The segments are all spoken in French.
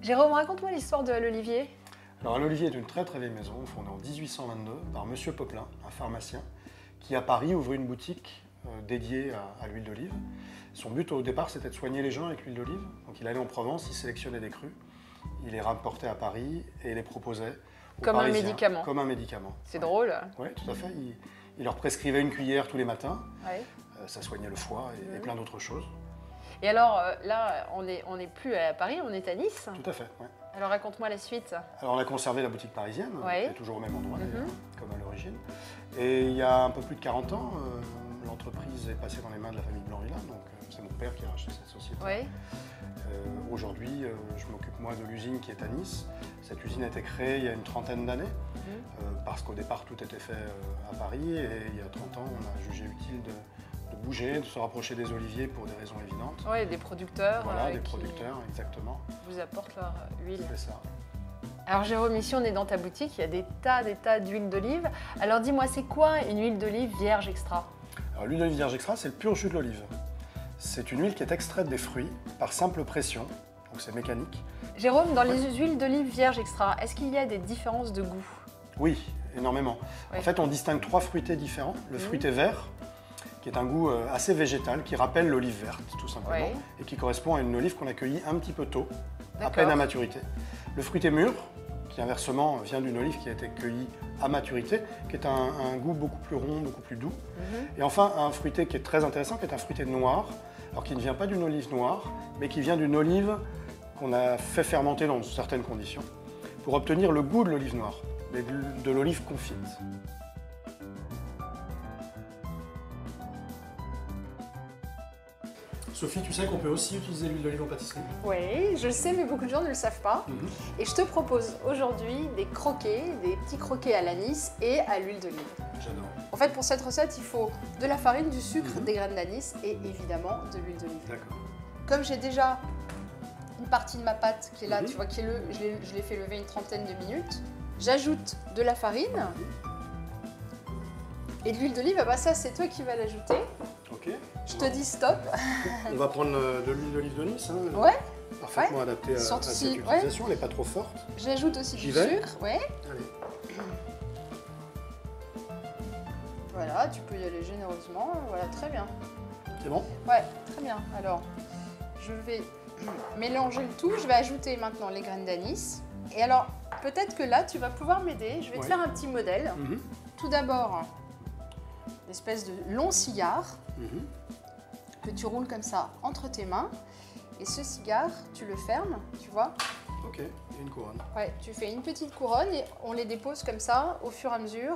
Jérôme, raconte-moi l'histoire de l'olivier. Alors l'olivier est une très très vieille maison, fondée en 1822 par Monsieur Poplin, un pharmacien, qui à Paris ouvrit une boutique dédiée à l'huile d'olive. Son but au départ c'était de soigner les gens avec l'huile d'olive. Donc il allait en Provence, il sélectionnait des crus, il les rapportait à Paris et les proposait aux Comme un Parisiens, médicament. Comme un médicament. C'est drôle. Oui, tout à fait. Il leur prescrivait une cuillère tous les matins. Ouais. Ça soignait le foie et plein d'autres choses. Et alors là, on n'est plus à Paris, on est à Nice. Tout à fait, ouais. Alors raconte-moi la suite. Alors on a conservé la boutique parisienne, Ouais. qui est toujours au même endroit d'ailleurs, comme à l'origine. Et il y a un peu plus de 40 ans, l'entreprise est passée dans les mains de la famille Blanvilla, donc c'est mon père qui a racheté cette société. Ouais. Aujourd'hui, je m'occupe moi de l'usine qui est à Nice. Cette usine a été créée il y a une trentaine d'années, parce qu'au départ tout était fait à Paris, et il y a 30 ans on a jugé utile de bouger, de se rapprocher des oliviers pour des raisons évidentes. Oui, des producteurs. Voilà, des producteurs, exactement. Vous apportent leur huile. C'est ça. Alors Jérôme, ici on est dans ta boutique, il y a des tas d'huiles d'olive. Alors dis-moi, c'est quoi une huile d'olive vierge extra? Alors l'huile d'olive vierge extra, c'est le pur jus de l'olive. C'est une huile qui est extraite des fruits par simple pression, donc c'est mécanique. Jérôme, dans les huiles d'olive vierge extra, est-ce qu'il y a des différences de goût? Oui, énormément. Oui. En fait, on distingue trois fruités différents. Le fruité vert, qui est un goût assez végétal, qui rappelle l'olive verte, tout simplement, Oui. et qui correspond à une olive qu'on a cueillie un petit peu tôt, à D'accord. peine à maturité. Le fruité mûr, qui inversement vient d'une olive qui a été cueillie à maturité, qui est un goût beaucoup plus rond, beaucoup plus doux. Et enfin, un fruité qui est très intéressant, qui est un fruité noir, alors qui ne vient pas d'une olive noire, mais qui vient d'une olive qu'on a fait fermenter dans certaines conditions, pour obtenir le goût de l'olive noire, mais de l'olive confite. Sophie, tu sais qu'on peut aussi utiliser l'huile d'olive en pâtisserie? Oui, je le sais, mais beaucoup de gens ne le savent pas. Et je te propose aujourd'hui des petits croquets à l'anis et à l'huile d'olive. J'adore. En fait, pour cette recette, il faut de la farine, du sucre, des graines d'anis et évidemment de l'huile d'olive. D'accord. Comme j'ai déjà une partie de ma pâte qui est là, tu vois, je l'ai fait lever une trentaine de minutes, j'ajoute de la farine et de l'huile d'olive. Bah ça, c'est toi qui vas l'ajouter. Ok. Je te dis stop. On va prendre de l'huile d'olive de Nice, hein, Ouais. parfaitement adaptée à Surtout cette si- utilisation, elle n'est pas trop forte. J'ajoute aussi J'y du vais. sucre. Ouais. Allez. Voilà, tu peux y aller généreusement. Voilà, très bien. C'est bon? Ouais, très bien. Alors, je vais mélanger le tout. Je vais ajouter maintenant les graines d'anis. Et alors, peut-être que là, tu vas pouvoir m'aider. Je vais te faire un petit modèle. Tout d'abord, une espèce de long cigare que tu roules comme ça entre tes mains. Et ce cigare, tu le fermes, tu vois. Ok, et une couronne. Ouais, tu fais une petite couronne et on les dépose comme ça, au fur et à mesure,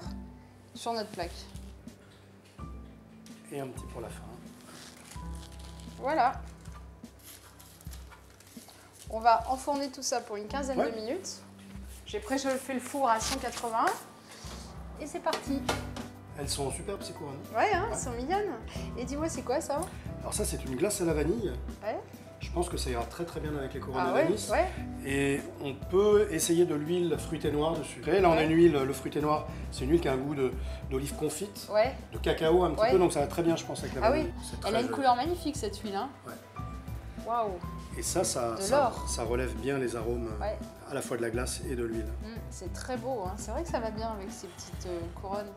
sur notre plaque. Et un petit pour la fin. Voilà. On va enfourner tout ça pour une quinzaine de minutes. J'ai préchauffé le four à 180 et c'est parti. Elles sont superbes ces couronnes. Ouais, hein, elles sont mignonnes. Et dis-moi, c'est quoi ça? Alors ça, c'est une glace à la vanille. Ouais. Je pense que ça ira très très bien avec les couronnes Ah à ouais, l'anis. ouais. Et on peut essayer de l'huile fruitée noire dessus. Là, on a une huile, le fruité noir, c'est une huile qui a un goût d'olive confite, Ouais. de cacao un petit peu, donc ça va très bien, je pense, avec la Ah vanille. oui, C'est elle très a une joli. couleur magnifique cette huile. Hein. Ouais. Waouh. Et ça De l'or. ça relève bien les arômes Ouais. à la fois de la glace et de l'huile. C'est très beau. Hein. C'est vrai que ça va bien avec ces petites couronnes.